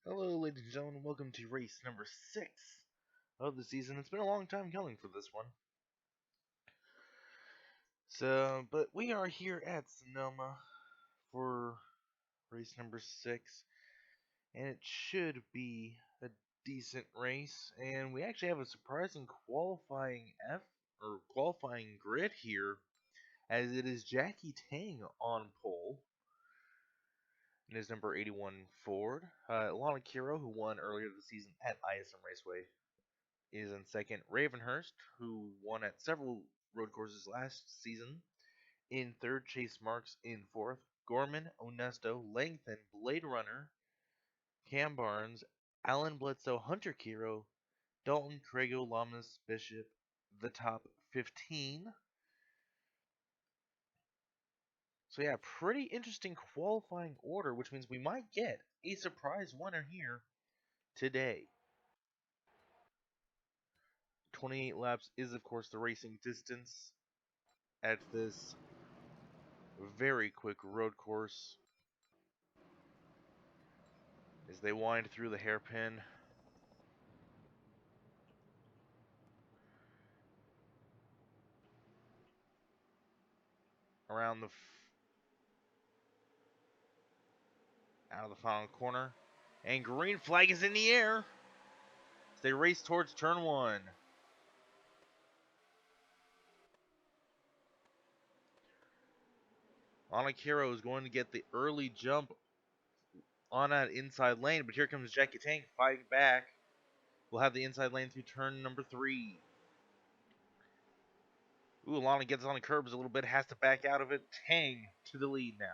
Hello, ladies and gentlemen. Welcome to race number 6 of the season. It's been a long time coming for this one. But we are here at Sonoma for race number 6, and it should be a decent race. And we actually have a surprising qualifying grid here, as it is Jackie Tang on pole. And his number 81 Ford. Lana Kiro, who won earlier this season at ISM Raceway, is in second. Ravenhurst, who won at several road courses last season, in third. Chase Marks in fourth. Gorman, Onesto, Langton, Blade Runner, Cam Barnes, Alan Bledsoe, Hunter Kiro, Dalton, Craigo, Lamas, Bishop, the top 15. So yeah, pretty interesting qualifying order, which means we might get a surprise winner here today. 28 laps is, of course, the racing distance at this very quick road course as they wind through the hairpin. Around the out of the final corner, and green flag is in the air as they race towards turn 1. Anakiro is going to get the early jump on that inside lane, but here comes Jackie Tank fighting back. We'll have the inside lane through turn number 3. Ooh, Lana gets on the curbs a little bit, has to back out of it. Tang to the lead now.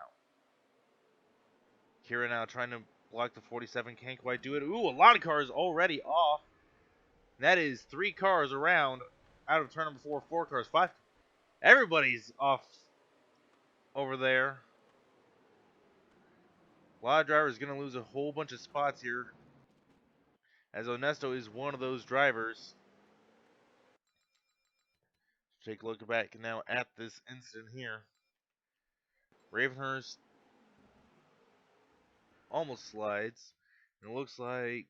Kira now trying to block the 47, can't quite do it. Ooh, a lot of cars already off. That is 3 cars around out of turn number 4, 4 cars, 5. Everybody's off over there. A lot of drivers going to lose a whole bunch of spots here, as Onesto is one of those drivers. Take a look back now at this incident here. Ravenhurst almost slides, and it looks like,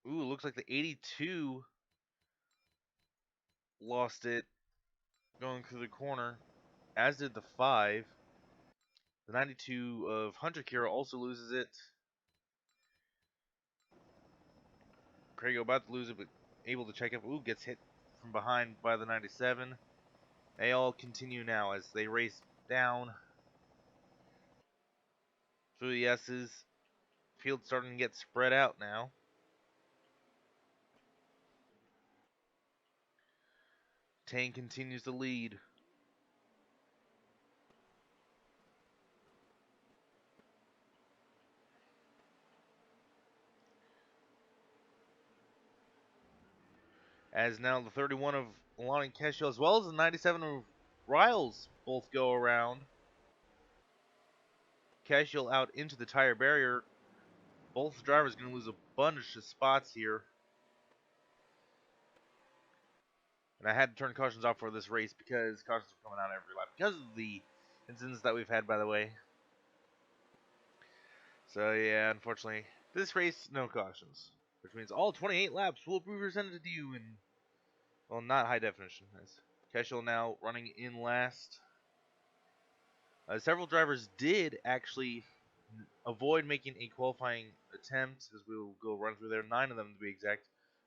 ooh, it looks like the 82 lost it going through the corner, as did the 5. The 92 of Hunter Kira also loses it. Craigo about to lose it, but able to check up. Ooh, gets hit from behind by the 97. They all continue now as they race down through the S's. Field starting to get spread out now. Tang continues to lead. As now the 31 of Lonnie Keshiel, as well as the 97 of Riles, both go around. Keshiel out into the tire barrier. Both drivers going to lose a bunch of spots here. And I had to turn cautions off for this race because cautions are coming out every lap because of the incidents that we've had, by the way. So yeah, unfortunately, this race, no cautions. Which means all 28 laps will be presented to you in, well, not high definition. As Keshiel now running in last. Several drivers did actually avoid making a qualifying attempt, as we will go run through there. 9 of them to be exact.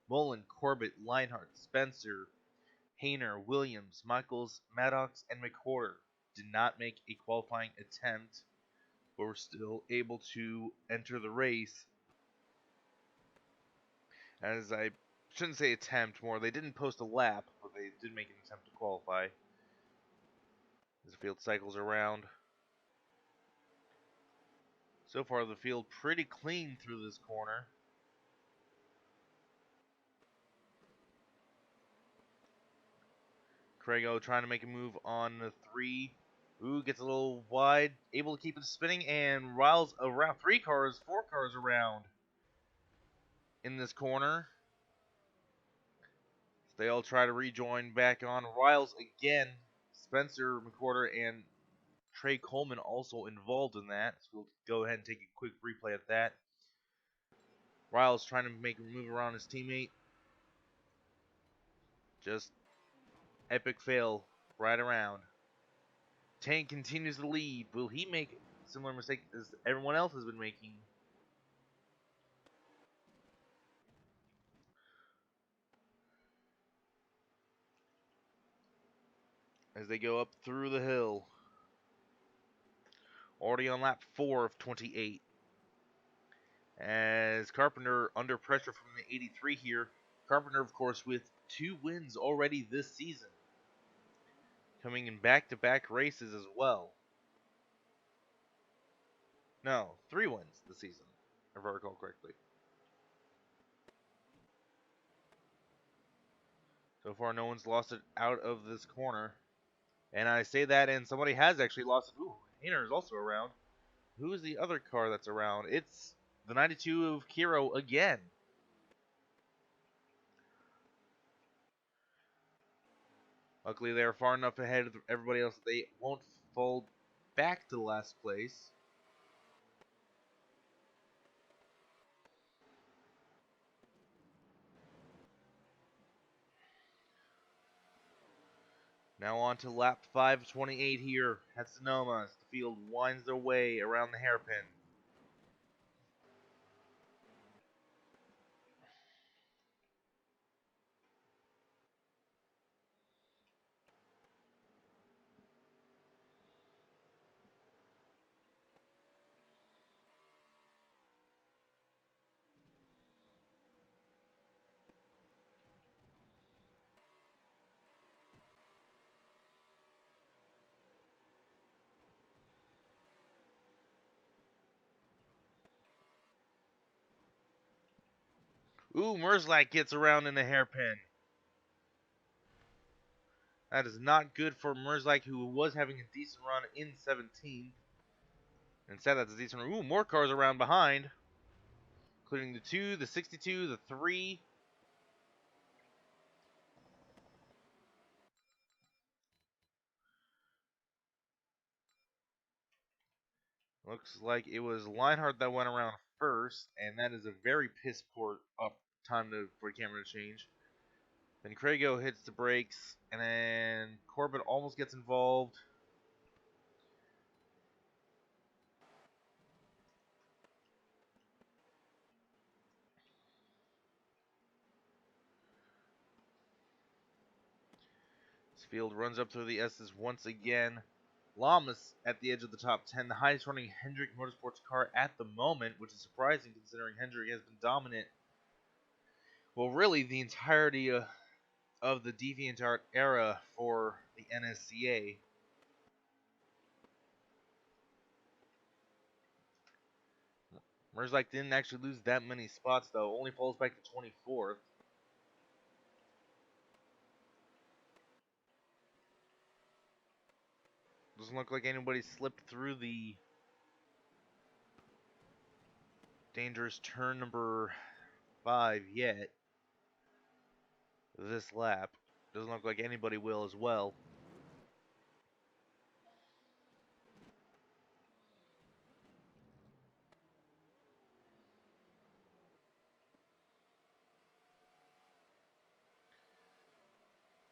Mullen, Corbett, Leinhardt, Spencer, Hayner, Williams, Michaels, Maddox, and McWhorter did not make a qualifying attempt, but were still able to enter the race. As I shouldn't say attempt more, they didn't post a lap, but they did make an attempt to qualify. As the field cycles around. So far, the field pretty clean through this corner. Craigo trying to make a move on the 3. Ooh, gets a little wide, able to keep it spinning, and riles around 4 cars around in this corner. So they all try to rejoin back on. Riles again, Spencer, McWhorter, and Trey Coleman also involved in that. So we'll go ahead and take a quick replay of that. Riles trying to make a move around his teammate. Just epic fail right around. Tank continues to lead. Will he make similar mistake as everyone else has been making? As they go up through the hill. Already on lap 4 of 28. As Carpenter under pressure from the 83 here. Carpenter, of course, with 2 wins already this season. Coming in back-to-back races as well. No, 3 wins this season, if I recall correctly. So far, no one's lost it out of this corner. And I say that, and somebody has actually lost it. Ooh, Hayner is also around. Who is the other car that's around? It's the 92 of Kiro again. Luckily, they're far enough ahead of everybody else that they won't fall back to last place. Now on to lap 528 here at Sonoma as the field winds their way around the hairpin. Ooh, Merzlak gets around in the hairpin. That is not good for Merzlak, who was having a decent run in 17th. Instead, that's a decent run. Ooh, more cars around behind, including the 2, the 62, the 3. Looks like it was Leinhardt that went around first, and that is a very piss poor up time for the camera to change. Then Craigo hits the brakes, and then Corbett almost gets involved. This field runs up through the S's once again. Lamas at the edge of the top 10, the highest running Hendrick Motorsports car at the moment, which is surprising considering Hendrick has been dominant. Well, really, the entirety of the DeviantArt era for the NSCA. Merzlak didn't actually lose that many spots, though. Only falls back to 24th. Doesn't look like anybody slipped through the dangerous turn number 5 yet. This lap. Doesn't look like anybody will as well.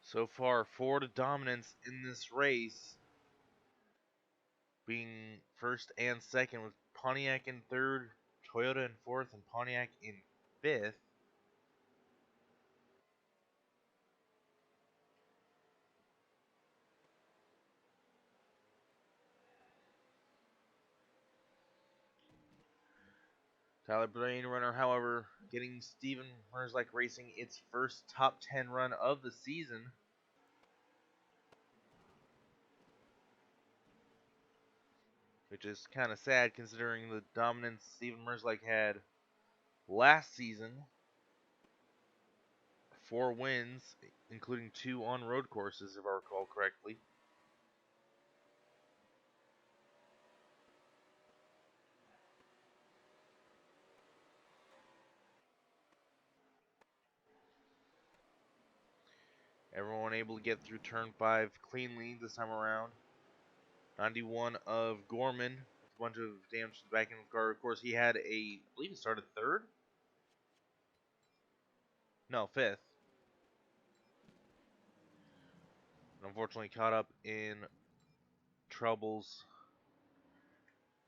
So far, Ford dominance in this race, being first and second, with Pontiac in third, Toyota in fourth, and Pontiac in fifth. Tyler Brain runner, however, getting Steven Merzlak Racing its first top 10 run of the season. Which is kind of sad considering the dominance Steven Merzlak had last season. 4 wins, including 2 on road courses, if I recall correctly. Everyone able to get through turn 5 cleanly this time around. 91 of Gorman. A bunch of damage to the back end of the car. Of course, he had I believe he started third? No, fifth. Unfortunately, caught up in troubles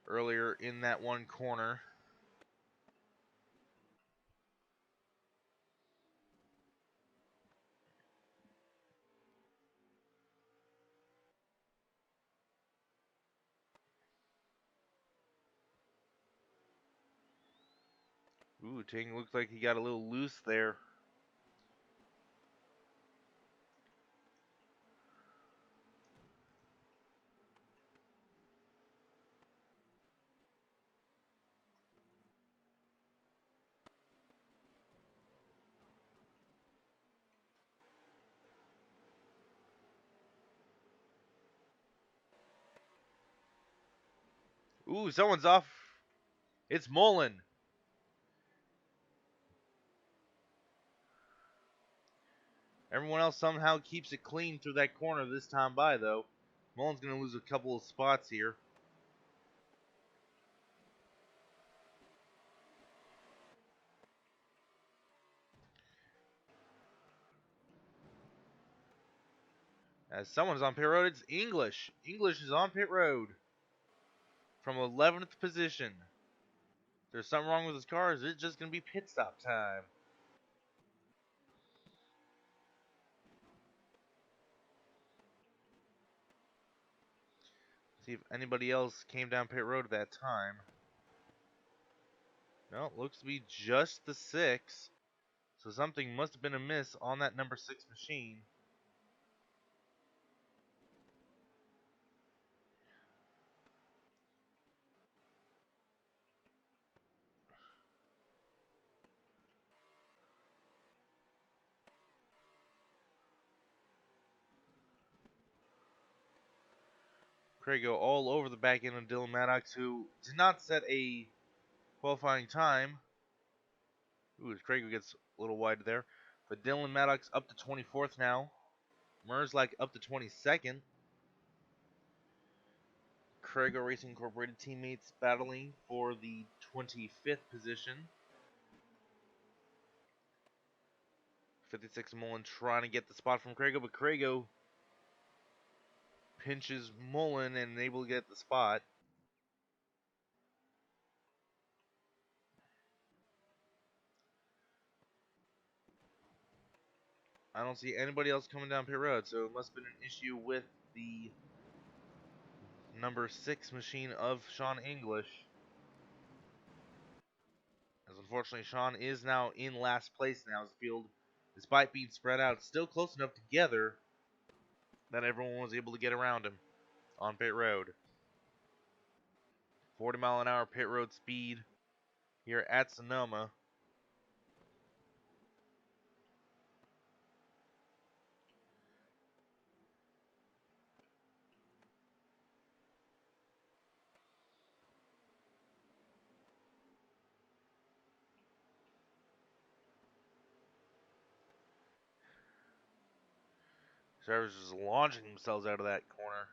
earlier in that one corner. Ooh, Ting looks like he got a little loose there. Ooh, someone's off. It's Mullen. Everyone else somehow keeps it clean through that corner this time by, though. Mullen's going to lose a couple of spots here. As someone's on pit road, it's English. English is on pit road from 11th position. If there's something wrong with his car, is it just going to be pit stop time? See if anybody else came down pit road at that time. No, it looks to be just the 6. So something must have been amiss on that number 6 machine. Crago all over the back end of Dylan Maddox, who did not set a qualifying time. Ooh, as Crago gets a little wide there. But Dylan Maddox up to 24th now. Merzlak up to 22nd. Crago Racing Incorporated teammates battling for the 25th position. 56 Mullen trying to get the spot from Crago, but Crago pinches Mullen and able to get the spot. I don't see anybody else coming down pit road, so it must have been an issue with the number 6 machine of Sean English. As unfortunately, Sean is now in last place now as the field, despite being spread out, still close enough together that everyone was able to get around him on pit road. 40-mile-an-hour pit road speed here at Sonoma. Drivers just launching themselves out of that corner.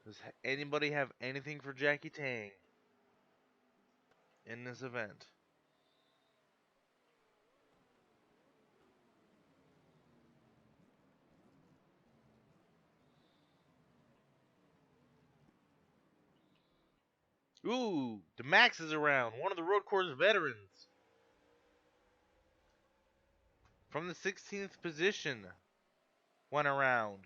Does anybody have anything for Jackie Tang in this event? Ooh, DeMax is around, one of the road course veterans. From the 16th position, went around.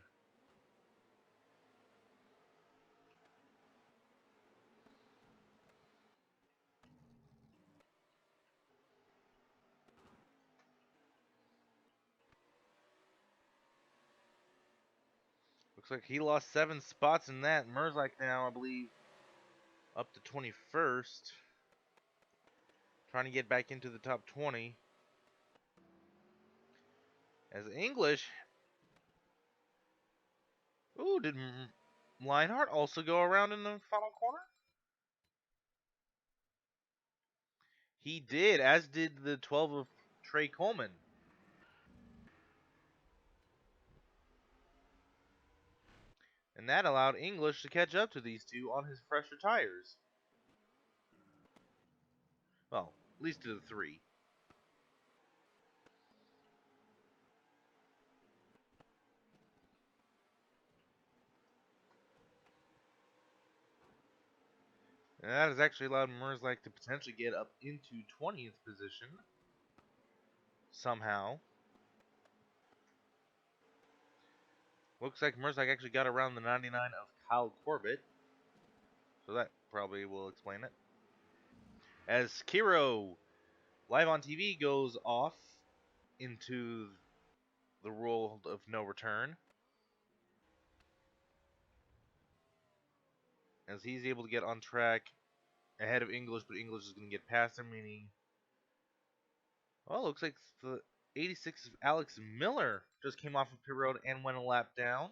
Looks like he lost 7 spots in that. Merzlik now, I believe, up to 21st. Trying to get back into the top 20. As English... Ooh, did Lionheart also go around in the final corner? He did, as did the 12 of Trey Coleman. And that allowed English to catch up to these two on his fresher tires. Well, at least to the 3. And that has actually allowed Merzlik to potentially get up into 20th position. Somehow. Looks like Merzlik actually got around the 99 of Kyle Corbett. So that probably will explain it. As Kiro, live on TV, goes off into the rule of no return. As he's able to get on track ahead of English, but English is going to get past him, meaning... Well, looks like the 86 of Alex Miller just came off of pit road and went a lap down.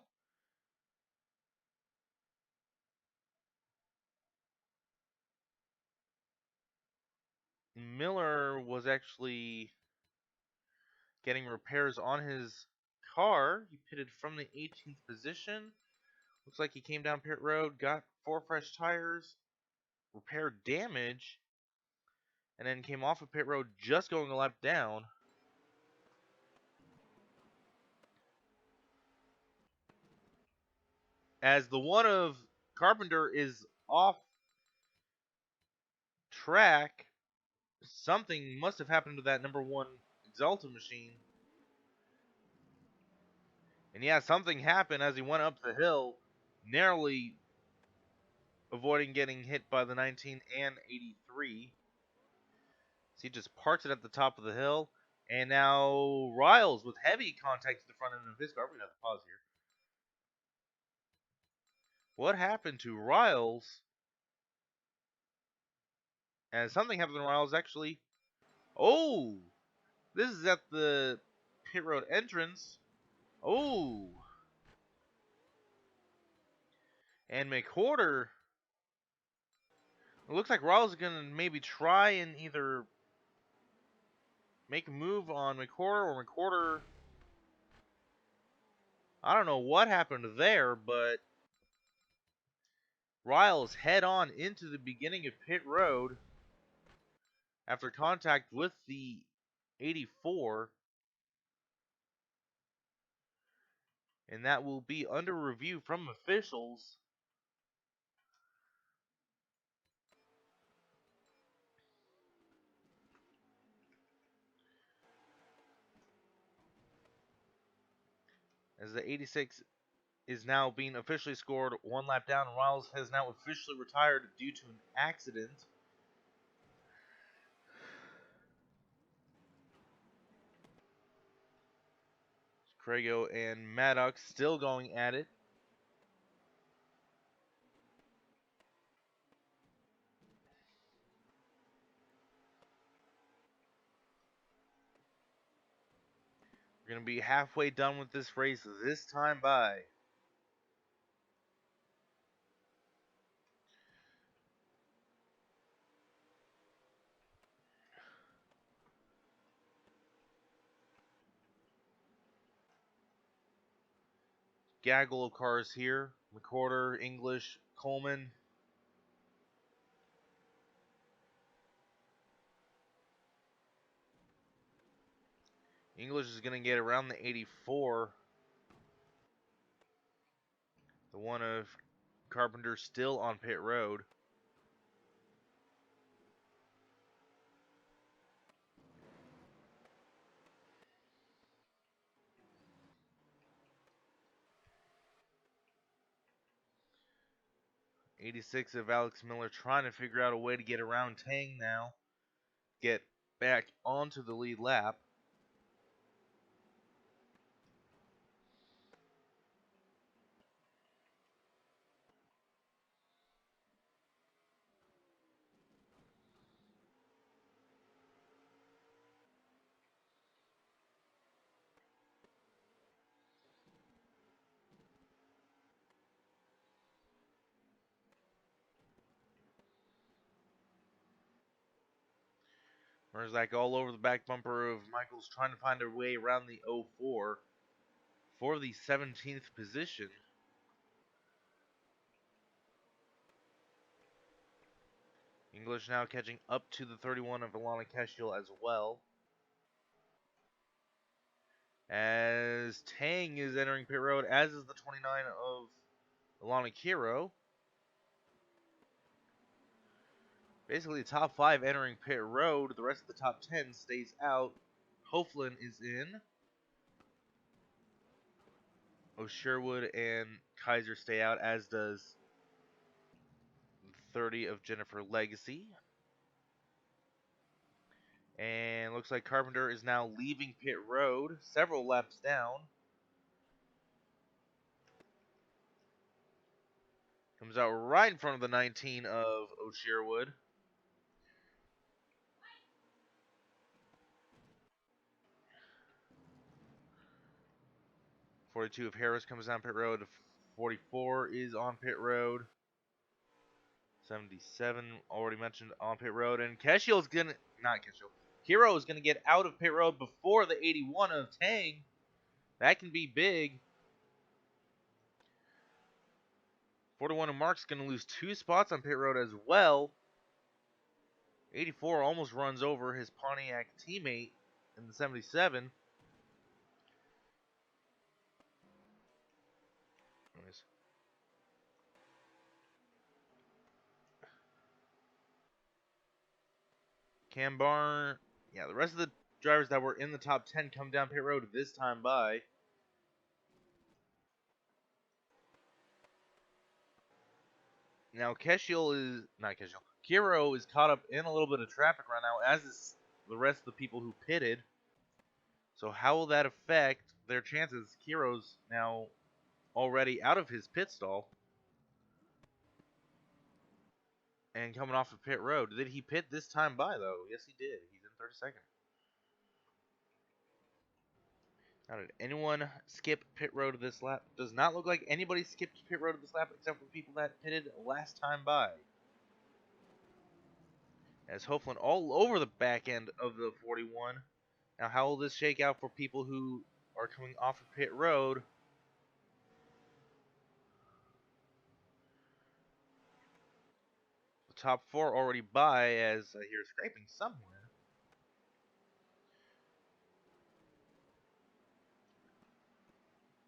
Miller was actually getting repairs on his car. He pitted from the 18th position. Looks like he came down pit road, got 4 fresh tires, repaired damage, and then came off of pit road just going a lap down. As the one of Carpenter is off track, something must have happened to that number 1 Exalted machine. And yeah, something happened as he went up the hill, narrowly avoiding getting hit by the 19 and 83. So he just parks it at the top of the hill. And now Riles with heavy contact to the front end of his car. We're going to have to pause here. What happened to Riles? And something happened to Riles actually. Oh! This is at the pit road entrance. Oh! And McWhorter. It looks like Riles is going to maybe try and either make a move on McWhorter or McWhorter. I don't know what happened there, but Riles head on into the beginning of pit road after contact with the 84. And that will be under review from officials. As the 86 is now being officially scored 1 lap down. Riles has now officially retired due to an accident. Craigo and Maddox still going at it. We're going to be halfway done with this race this time by. Gaggle of cars here. McWhorter, English, Coleman. English is going to get around the 84. The one of Carpenter still on pit road. '86 of Alex Miller trying to figure out a way to get around Tang now. Get back onto the lead lap. Merzak all over the back bumper of Michaels, trying to find a way around the 04 for the 17th position. English now catching up to the 31 of Alana Keshiel as well. As Tang is entering pit road, as is the 29 of Alana Kiro. Basically, the top 5 entering pit road. The rest of the top 10 stays out. Hoflin is in. Sherwood and Kaiser stay out, as does 30 of Jennifer Legacy. And looks like Carpenter is now leaving pit road, several laps down. Comes out right in front of the 19 of Sherwood. .42 of Harris comes down pit road. 44 is on pit road. 77 already mentioned on pit road. And Keshiel is gonna, not Keshiel, Hero is gonna get out of pit road before the 81 of Tang. That can be big. 41 of Mark's gonna lose 2 spots on pit road as well. 84 almost runs over his Pontiac teammate in the 77. Anyways. Cam Barn, yeah, the rest of the drivers that were in the top 10 come down pit road this time by. Now Keshiel is, not Keshiel, Kiro is caught up in a little bit of traffic right now, as is the rest of the people who pitted. So how will that affect their chances? Kiro's now already out of his pit stall and coming off of pit road. Did he pit this time by, though? Yes, he did. He's in 32nd. Now, did anyone skip pit road this lap? Does not look like anybody skipped pit road this lap except for people that pitted last time by. As Hoflin all over the back end of the 41. Now, how will this shake out for people who are coming off of pit road? The top 4 already by, as I hear scraping somewhere.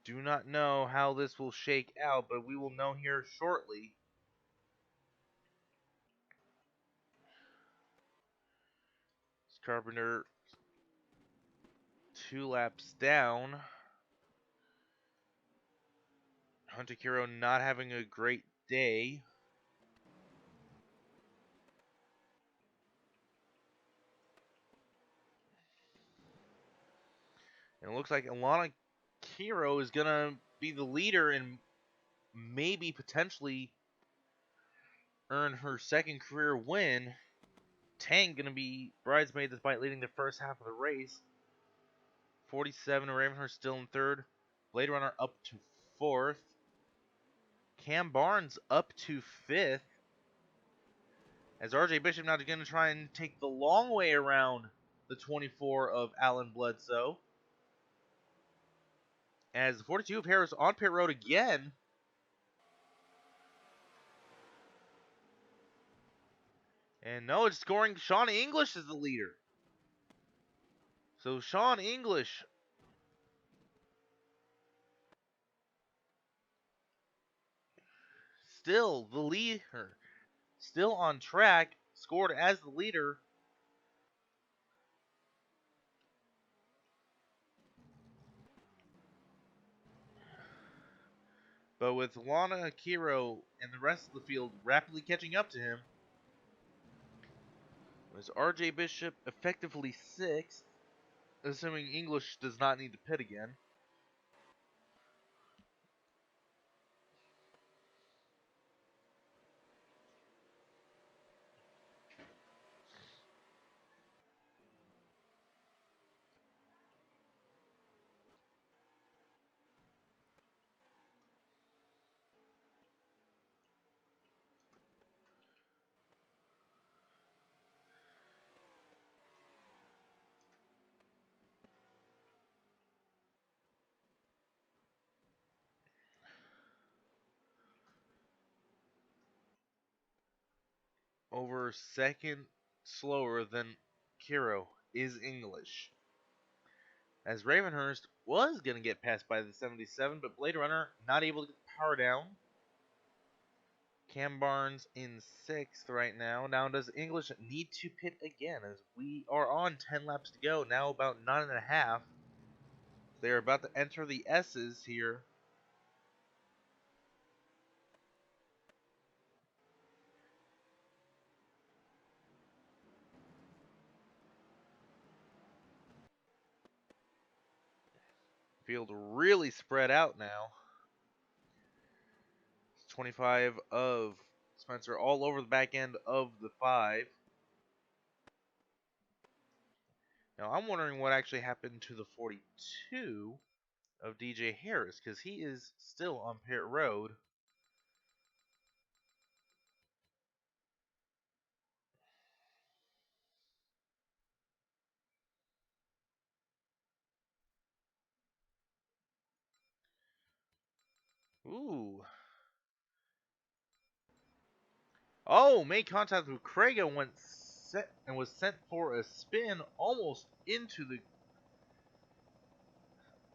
Do not know how this will shake out, but we will know here shortly. Carpenter 2 laps down. Hunter Kiro not having a great day. And it looks like Alana Kiro is going to be the leader and maybe potentially earn her second career win. Tang going to be bridesmaid despite leading the first half of the race. 47, Ravenhurst still in third. Blade Runner up to fourth. Cam Barnes up to fifth. As RJ Bishop now going to try and take the long way around the 24 of Alan Bledsoe. As the 42 of Harris on pit road again. And no, it's scoring. Sean English is the leader. So Sean English still the leader. Still on track. Scored as the leader. But with Lana Kiro and the rest of the field rapidly catching up to him, was RJ Bishop effectively sixth, assuming English does not need to pit again. over second slower than Kiro is English. As Ravenhurst was going to get passed by the 77, but Blade Runner not able to get the power down. Cam Barnes in 6th right now. Now does English need to pit again as we are on 10 laps to go. Now about 9.5. They are about to enter the S's here. Field really spread out now. 25 of Spencer all over the back end of the 5. Now I'm wondering what actually happened to the 42 of DJ Harris, because he is still on pit road. Ooh. Oh, made contact with Craig and was sent for a spin almost into the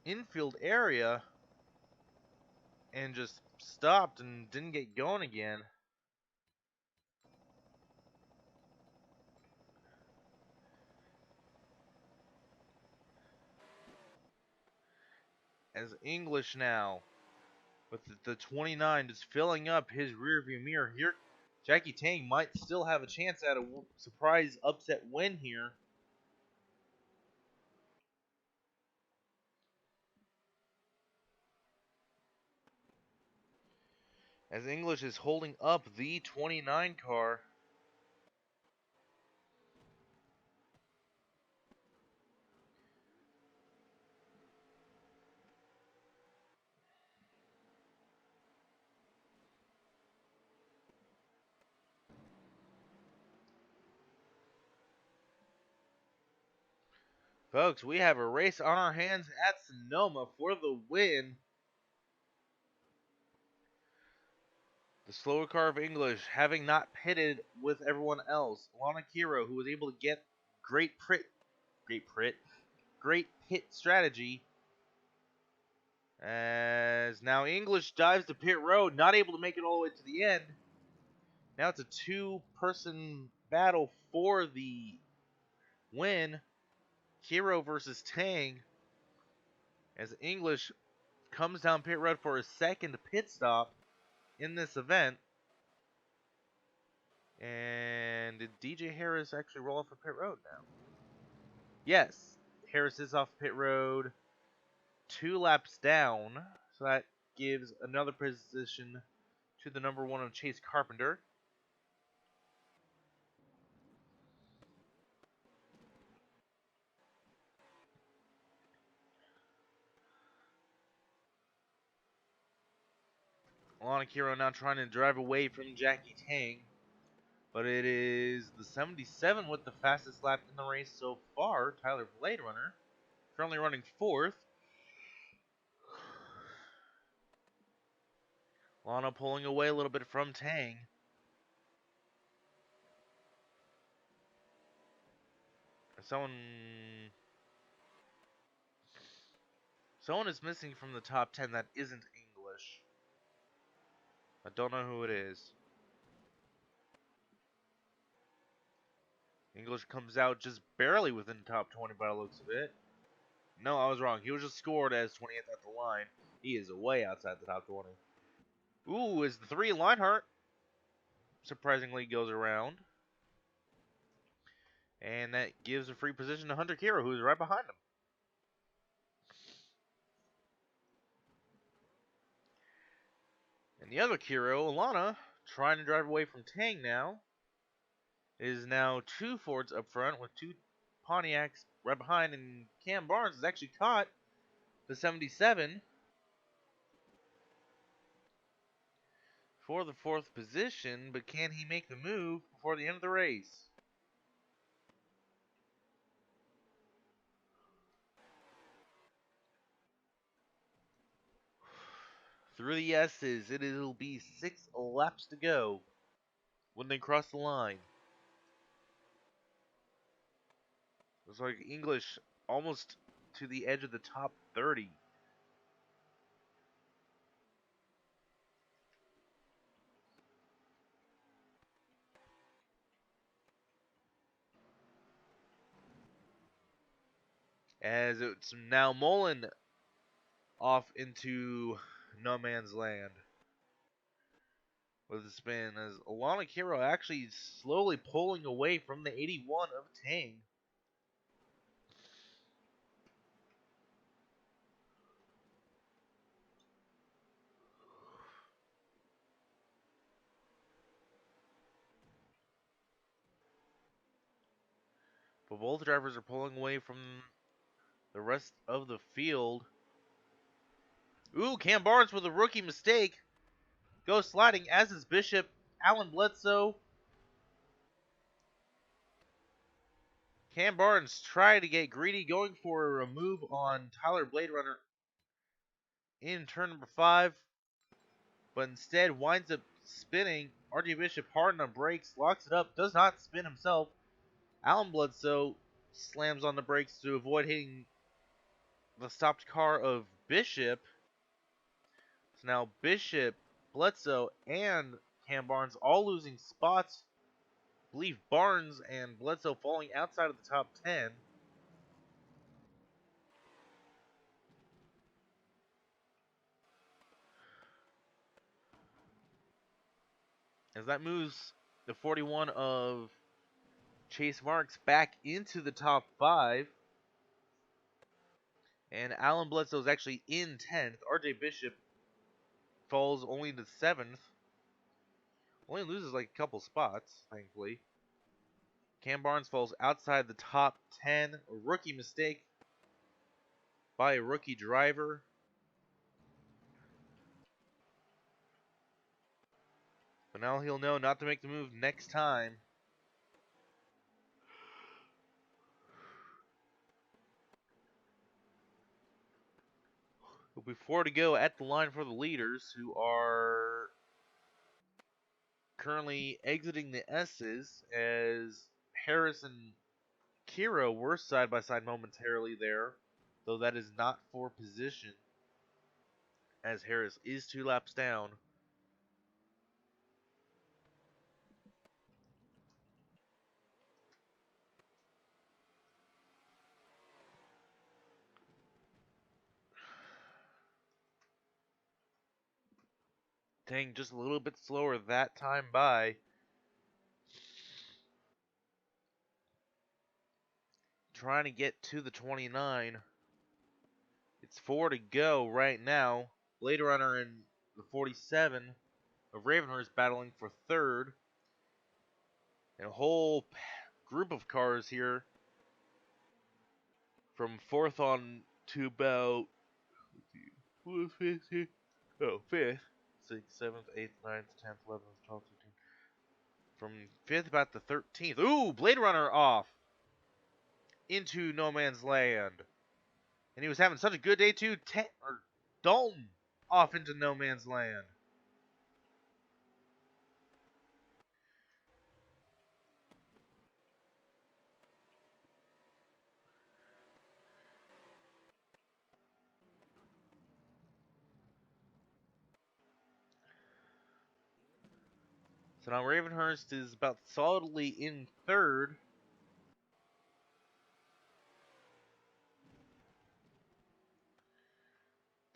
infield area and just stopped and didn't get going again. As English now, with the 29 just filling up his rearview mirror here, Jackie Tang might still have a chance at a surprise upset win here. As English is holding up the 29 car. Folks, we have a race on our hands at Sonoma for the win. The slower car of English, having not pitted with everyone else. Lana Kiro, who was able to get great pit strategy. As now English dives to pit road, not able to make it all the way to the end. Now it's a two-person battle for the win. Kiro versus Tang. As English comes down pit road for his second pit stop in this event. And did DJ Harris actually roll off of pit road now? Yes, Harris is off pit road 2 laps down. So that gives another position to the number 1 of Chase Carpenter. Alana Kiro now trying to drive away from Jackie Tang. But it is the 77 with the fastest lap in the race so far, Tyler Blade Runner. Currently running 4th. Lana pulling away a little bit from Tang. Someone is missing from the top 10 that isn't English. I don't know who it is. English comes out just barely within the top 20 by the looks of it. No, I was wrong. He was just scored as 20th at the line. He is way outside the top 20. Ooh, is the 3 Lionheart. Surprisingly goes around. And that gives a free position to Hunter Kiro, who's right behind him. And the other Kiro, Alana, trying to drive away from Tang now. Is now 2 Fords up front with 2 Pontiacs right behind. And Cam Barnes has actually caught the 77 for the 4th position. But can he make the move before the end of the race? Through the S's, it'll be 6 laps to go when they cross the line. It's like English almost to the edge of the top 30. As it's now Mullen off into no man's land with a spin, as Alana Kiro actually slowly pulling away from the 81 of Tang. But both drivers are pulling away from the rest of the field. Ooh, Cam Barnes with a rookie mistake. Goes sliding, as is Bishop. Alan Bledsoe. Cam Barnes tried to get greedy, going for a move on Tyler Blade Runner in turn number 5, but instead winds up spinning. RJ Bishop hard on brakes, locks it up, does not spin himself. Alan Bledsoe slams on the brakes to avoid hitting the stopped car of Bishop. So now Bishop, Bledsoe, and Cam Barnes all losing spots. I believe Barnes and Bledsoe falling outside of the top 10. As that moves the 41 of Chase Marks back into the top 5. And Alan Bledsoe is actually in 10th. RJ Bishop falls only to 7th. Only loses like a couple spots, thankfully. Cam Barnes falls outside the top 10. A rookie mistake by a rookie driver. But now he'll know not to make the move next time. It'll be 4 to go at the line for the leaders, who are currently exiting the S's, as Harris and Kiro were side by side momentarily there, though that is not for position, as Harris is 2 laps down. Dang, just a little bit slower that time by. Trying to get to the 29. It's 4 to go right now. Blade Runner in the 47 of Ravenhurst battling for 3rd. And a whole group of cars here from 4th on to about, who was 5th here? Oh, 5th, 6th, 7th, 8th, 9th, 10th, 11th, 12th, 13th. From 5th about the 13th. Ooh, Blade Runner off into no man's land. And he was having such a good day too. Dalton off into no man's land. So now Ravenhurst is about solidly in 3rd.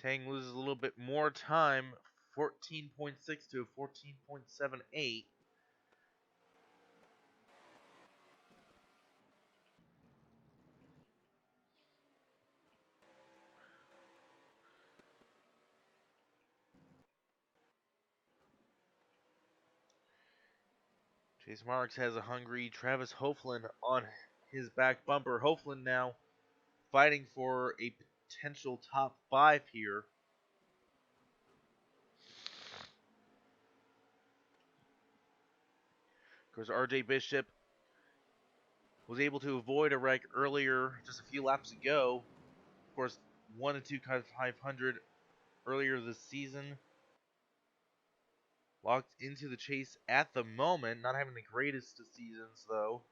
Tang loses a little bit more time, 14.6 to 14.78. Chase Marks has a hungry Travis Hoeflin on his back bumper. Hoeflin now fighting for a potential top 5 here. Of course, RJ Bishop was able to avoid a wreck earlier, just a few laps ago. Of course, 1 and 2 500 earlier this season. Locked into the chase at the moment, not having the greatest of seasons though.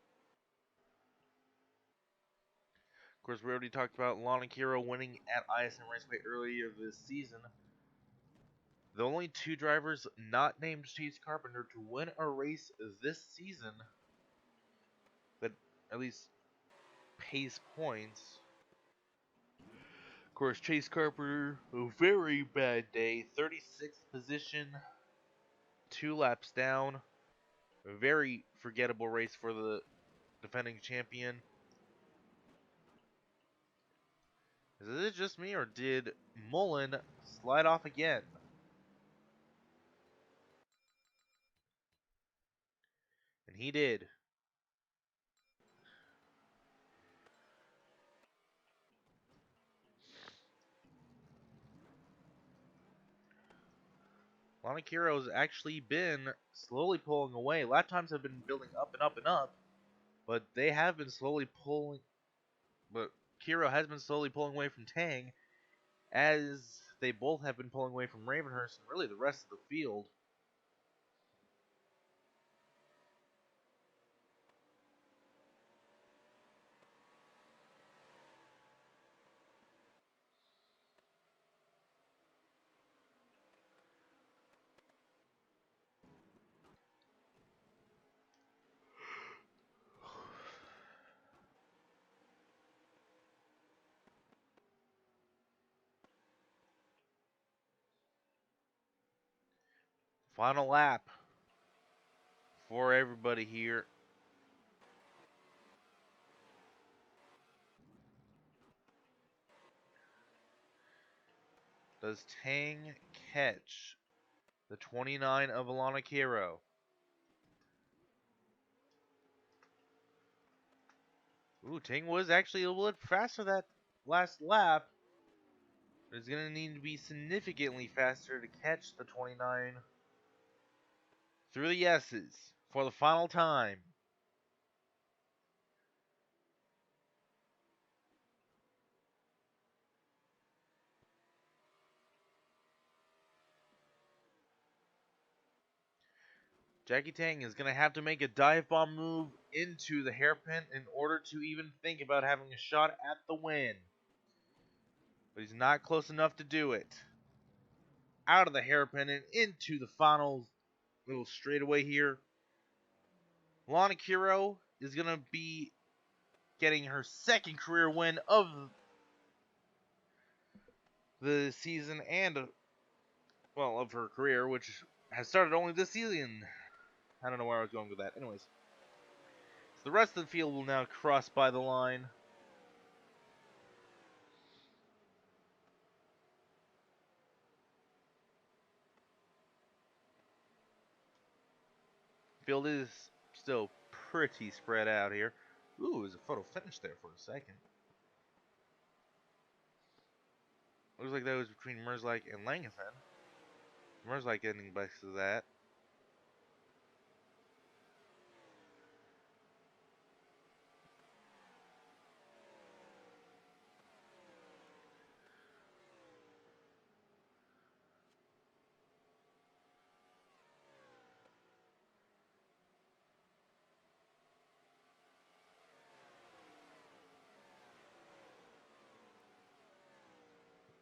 course, we already talked about Lana Kiro winning at ISM Raceway earlier this season. The only two drivers not named Chase Carpenter to win a race this season that at least pays points. Of course, Chase Carpenter, a very bad day. 36th position, 2 laps down. A very forgettable race for the defending champion. Is it just me, or did Mullen slide off again? And he did. Lana Kiro's actually been slowly pulling away. Lap times have been building up and up and up, but they have been slowly pulling. But Kiro has been slowly pulling away from Tang, as they both have been pulling away from Ravenhurst and really the rest of the field. Final lap for everybody here. Does Tang catch the 29 of Alana Kiro? Ooh, Tang was actually a little bit faster that last lap. But it's going to need to be significantly faster to catch the 29 through the S's for the final time. Jackie Tang is going to have to make a dive bomb move into the hairpin in order to even think about having a shot at the win. But he's not close enough to do it. Out of the hairpin and into the final little straightaway here. Lana Kiro is going to be getting her second career win of the season and, well, of her career, which has started only this season. I don't know where I was going with that. Anyways. So the rest of the field will now cross by the line. Field is still pretty spread out here. Ooh, there's a photo finish there for a second. Looks like that was between Merzlik and Langenfen. Merzlik getting back to that.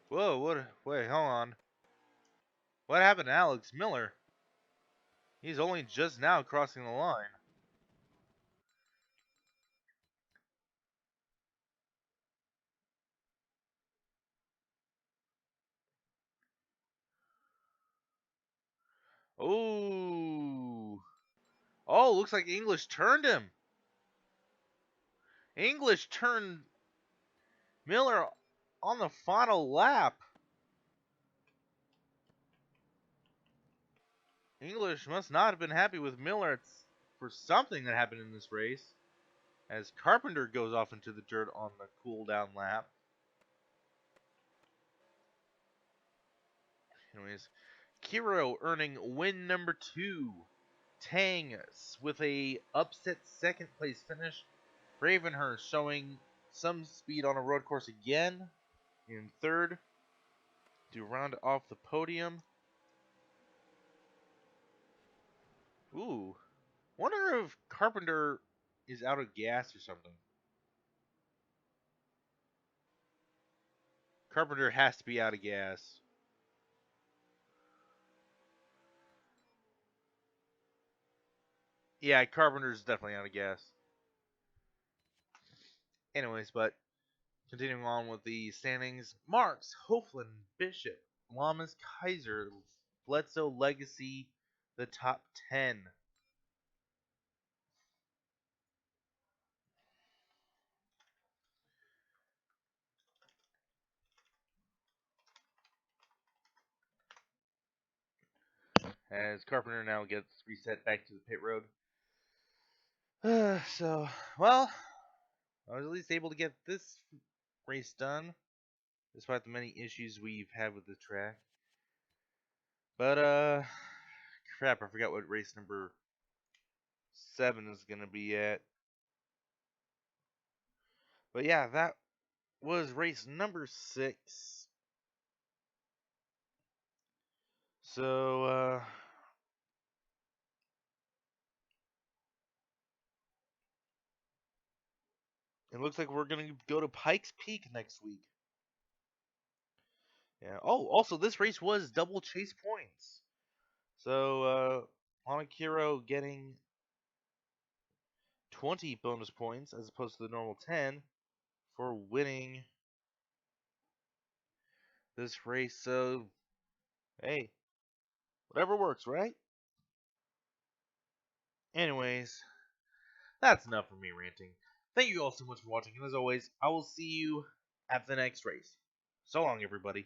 Whoa, what? Wait, hold on. What happened to Alex Miller? He's only just now crossing the line. Oh. Oh, looks like English turned him. English turned Miller on the final lap. English must not have been happy with Miller for something that happened in this race, as Carpenter goes off into the dirt on the cool down lap. Anyways, Kiro earning win number 2. Tang with a upset second place finish. Ravenhurst showing some speed on a road course again in third to round off the podium. Ooh, wonder if Carpenter is out of gas or something. Carpenter has to be out of gas. Yeah, Carpenter's definitely out of gas. Anyways, but continuing on with the standings, Marks, Hoflin, Bishop, Lamas, Kaiser, Bledsoe, Legacy, the top 10. As Carpenter now gets reset back to the pit road. So, well, I was at least able to get this race done, despite the many issues we've had with the track. But, crap, I forgot what race number 7 is going to be at. But yeah, that was race number 6. So, it looks like we're going to go to Pikes Peak next week. Yeah. Oh, also, this race was double chase points. So, Hanakiro getting 20 bonus points as opposed to the normal 10 for winning this race. So, hey, whatever works, right? Anyways, that's enough for me ranting. Thank you all so much for watching, and as always, I will see you at the next race. So long, everybody.